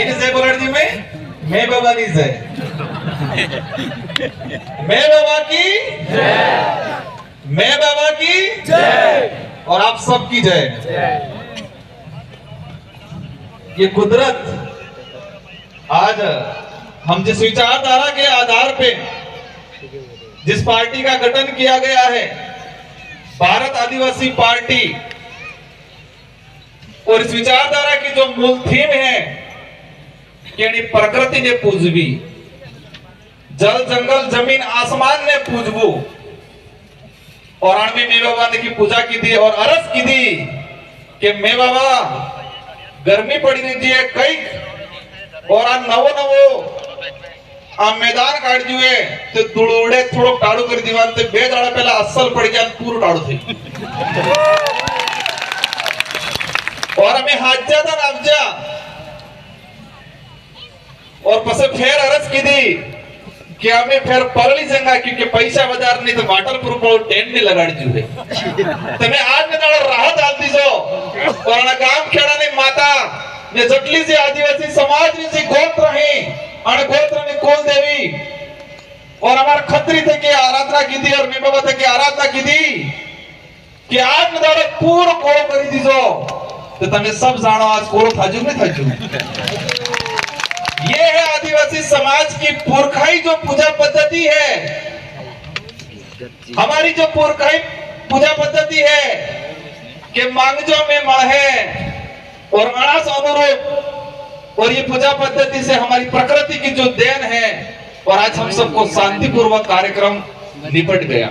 कायने जय बोलाड जी मैं बाबा की जय, मैं बाबा की जय, मैं बाबा की जय और आप सबकी जय। ये कुदरत आज हम जिस विचारधारा के आधार पे जिस पार्टी का गठन किया गया है, भारत आदिवासी पार्टी, और इस विचारधारा की जो मूल थीम है कि प्रकृति ने पूजवी, जल जंगल जमीन आसमान ने पूजबू, और आनमी मे बाबा ने की पूजा की थी और अरज की थी कि मे बाबा गर्मी पड़ी रही है कई और आ नवो नवो आ मैदान काट जुए तो दुड़ोड़े थोड़ो टाड़ू कर दीवान ते बे दाड़ा पहला असल पड़ गया पूरा टाड़ू थी और हमें हाजा था नवजा और पसे फेर अरज की थी कि हमें फिर परली जंगा क्योंकि पैसा बाजार नहीं तो वाटर प्रूफ और टेंट नहीं लगाड़ी जुए तमे आज ने दाड़ा राहत डालती जो और ना गांव खेड़ा ने माता ने जटली से आदिवासी समाज ने से गोत्र है और गोत्र ने कोल देवी और हमारा खत्री थे की आराधना की थी और मेरे बाबा थे की आराधना की थी कि आज ने दाड़ा पूरा कोल करी दी जो तो तमे सब जानो आज कोल थाजू में थाजू ये है आदिवासी समाज की पुरखाई जो पूजा पद्धति है, हमारी जो पुरखाई पूजा पद्धति है कि मांगजो में मढ़े और अनास अनुरूप, और ये पूजा पद्धति से हमारी प्रकृति की जो देन है, और आज हम सबको शांतिपूर्वक कार्यक्रम निपट गया।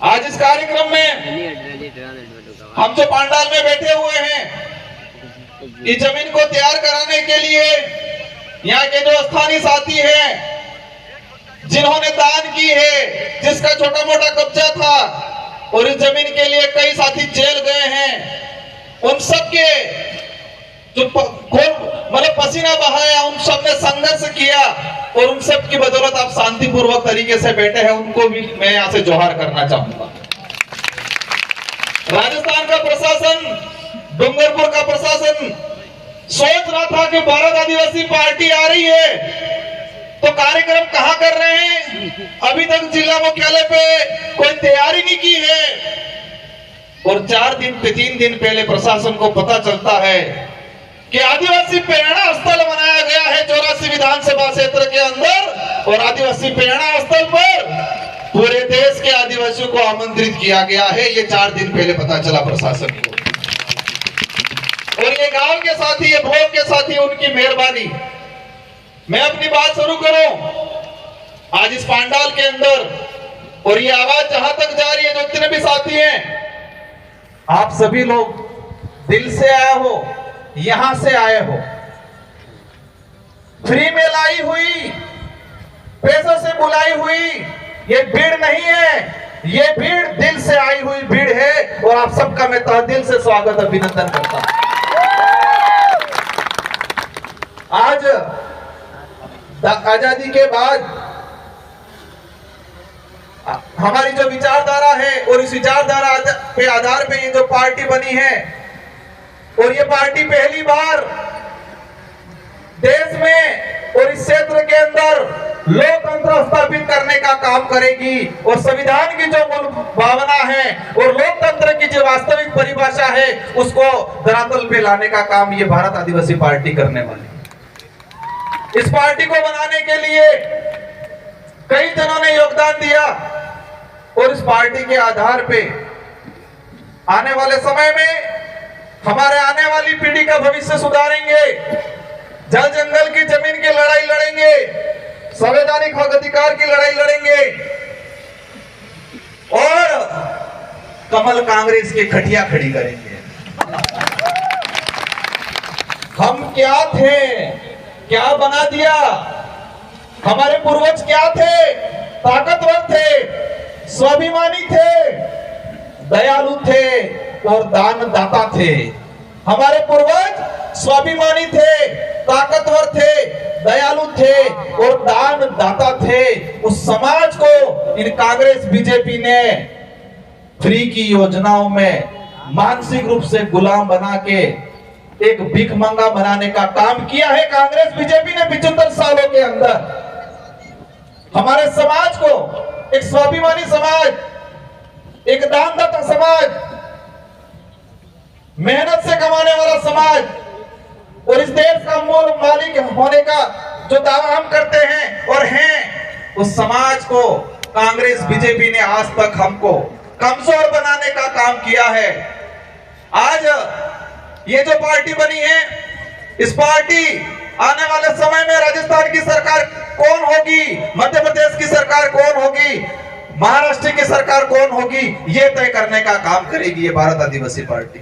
आज इस कार्यक्रम में हम जो पंडाल में बैठे हुए हैं, इस जमीन को तैयार कराने के लिए यहाँ के जो स्थानीय साथी हैं जिन्होंने दान की है, जिसका छोटा मोटा कब्जा था और इस जमीन के लिए कई साथी जेल गए हैं, उन सब के जो मतलब पसीना बहाया, उन सब ने संघर्ष किया और उन सब की बदौलत आप शांतिपूर्वक तरीके से बैठे हैं, उनको भी मैं यहाँ से जोहार करना चाहूंगा। राजस्थान का प्रशासन, डूंगरपुर का प्रशासन सोच रहा था कि भारत आदिवासी पार्टी आ रही है तो कार्यक्रम कहां कर रहे हैं, अभी तक जिला मुख्यालय पे कोई तैयारी नहीं की है, और 3 दिन पहले प्रशासन को पता चलता है कि आदिवासी प्रेरणा स्थल बनाया गया है 84 विधानसभा क्षेत्र के अंदर, और आदिवासी प्रेरणा स्थल पर पूरे देश के आदिवासियों को आमंत्रित किया गया है। ये 4 दिन पहले पता चला प्रशासन को, और ये गांव के साथी, ये ब्लॉक के साथी, उनकी मेहरबानी। मैं अपनी बात शुरू करूं आज इस पंडाल के अंदर, और ये आवाज जहां तक जा रही है, जो जितने भी साथी हैं, आप सभी लोग दिल से आए हो, यहां से आए हो, फ्री में लाई हुई, पैसों से बुलाई हुई ये भीड़ नहीं है, ये भीड़ दिल से आई हुई भीड़ है, और आप सबका मैं तहे दिल से स्वागत अभिनंदन करता हूं। आज आजादी के बाद हमारी जो विचारधारा है, और इस विचारधारा के आधार पे ये जो पार्टी बनी है, और ये पार्टी पहली बार देश में और इस क्षेत्र के अंदर लोकतंत्र स्थापित करने का काम करेगी, और संविधान की जो मूल भावना है और लोकतंत्र की जो वास्तविक परिभाषा है उसको धरातल पे लाने का काम ये भारत आदिवासी पार्टी करने वाली है। इस पार्टी को बनाने के लिए कई जनों ने योगदान दिया, और इस पार्टी के आधार पे आने वाले समय में हमारे आने वाली पीढ़ी का भविष्य सुधारेंगे, जल जंगल की जमीन की लड़ाई लड़ेंगे, संवैधानिक हक अधिकार की लड़ाई लड़ेंगे, और कमल कांग्रेस के खटिया खड़ी करेंगे। हम क्या थे, क्या बना दिया, हमारे पूर्वज क्या थे, ताकतवर थे, स्वाभिमानी थे, दयालु थे और दानदाता थे। हमारे पूर्वज स्वाभिमानी थे, ताकतवर थे, दयालु थे और दानदाता थे। उस समाज को इन कांग्रेस बीजेपी ने फ्री की योजनाओं में मानसिक रूप से गुलाम बना के एक भीख मंगा बनाने का काम किया है कांग्रेस बीजेपी ने 75 सालों के अंदर। हमारे समाज को एक स्वाभिमानी समाज, एक दानदाता समाज, मेहनत से कमाने वाला समाज और इस देश का मूल मालिक होने का जो दावा हम करते हैं और हैं, उस समाज को कांग्रेस बीजेपी ने आज तक हमको कमजोर बनाने का काम किया है। आज ये जो पार्टी बनी है, इस पार्टी आने वाले समय में राजस्थान की सरकार कौन होगी, मध्य प्रदेश की सरकार कौन होगी, महाराष्ट्र की सरकार कौन होगी, ये तय करने का काम करेगी ये भारत आदिवासी पार्टी।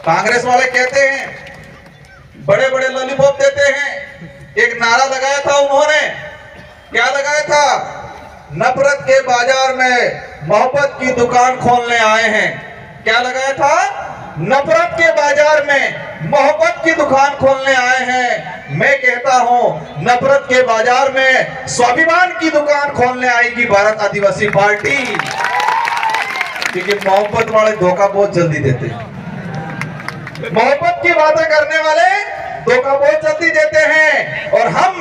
कांग्रेस वाले कहते हैं, बड़े बड़े लॉलीपॉप देते हैं। एक नारा लगाया था उन्होंने, क्या लगाया था? नफरत के बाजार में मोहब्बत की दुकान खोलने आए हैं। क्या लगाया था? नफरत के बाजार में मोहब्बत की दुकान खोलने आए हैं। मैं कहता हूं, नफरत के बाजार में स्वाभिमान की दुकान खोलने आएगी भारत आदिवासी पार्टी, क्योंकि मोहब्बत वाले धोखा बहुत जल्दी देते हैं। मोहब्बत की बातें करने वाले धोखा बहुत जल्दी देते हैं। और हम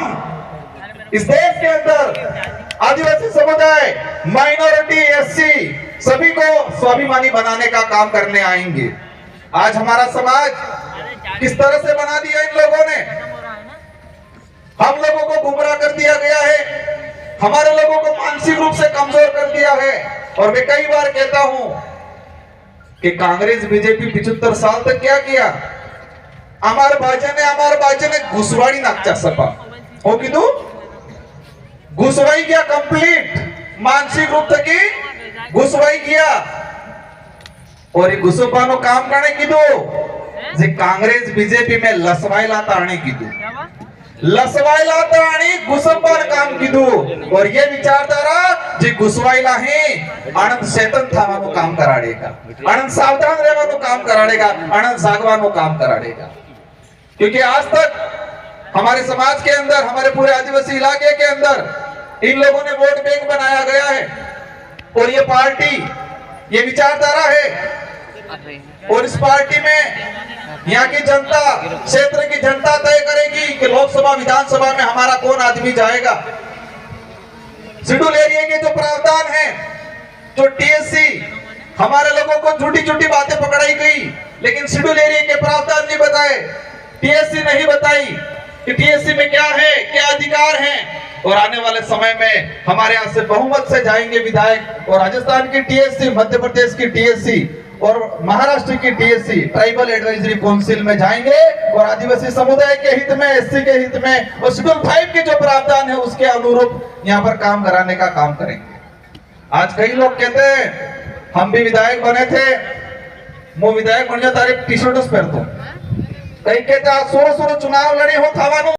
इस देश के अंदर आदिवासी समुदाय, माइनॉरिटी, एससी सभी को स्वाभिमानी बनाने का काम करने आएंगे। आज हमारा समाज किस तरह से बना दिया इन लोगों ने, हम लोगों को गुमराह कर दिया गया है, हमारे लोगों को मानसिक रूप से कमजोर कर दिया है। और मैं कई बार कहता हूं कि कांग्रेस बीजेपी 75 साल तक क्या किया? अमर बाजे ने घुसवाड़ी नाकचा सपा हो कि तू घुसवाई किया, कंप्लीट मानसिक रूप तक घुसवाई किया। और घुसपानो काम करने की दो जे कांग्रेस बीजेपी में लसवाई लाता आने की दो, लसवाई लाता आने घुसपान काम की दो। और ये विचारधारा जे घुसवाई लाहे आनंद चेतन थावानो काम कराड़ेगा, आनंद सावधान रहवानो काम कराड़ेगा, आनंद जागवानो काम कराड़ेगा। क्योंकि आज तक हमारे समाज के अंदर, हमारे पूरे आदिवासी इलाके के अंदर इन लोगों ने वोट बैंक बनाया गया है। और ये पार्टी, ये विचारधारा है। और इस पार्टी में यहाँ की जनता, क्षेत्र की जनता तय करेगी कि लोकसभा विधानसभा में हमारा कौन आदमी जाएगा। शेड्यूल एरिया के जो प्रावधान है, जो टीएससी, हमारे लोगों को झूठी झूठी बातें पकड़ाई गई, लेकिन शेड्यूल एरिया के प्रावधान नहीं बताए, टीएससी नहीं बताई कि टीएससी में क्या है, क्या अधिकार है। और आने वाले समय में हमारे यहाँ से बहुमत से जाएंगे विधायक, और राजस्थान की टीएससी, मध्य प्रदेश की टीएससी और महाराष्ट्र की टीएससी ट्राइबल एडवाइजरी काउंसिल में जाएंगे और आदिवासी समुदाय के हित में, एससी के हित में और शेड्यूल 5 के जो प्रावधान है उसके अनुरूप यहाँ पर काम कराने का काम करेंगे। आज कई लोग कहते हैं हम भी विधायक बने थे, वो विधायक बन जाता टी शर्ट पहनता, कई कहते सोरो चुनाव लड़े हो थावानो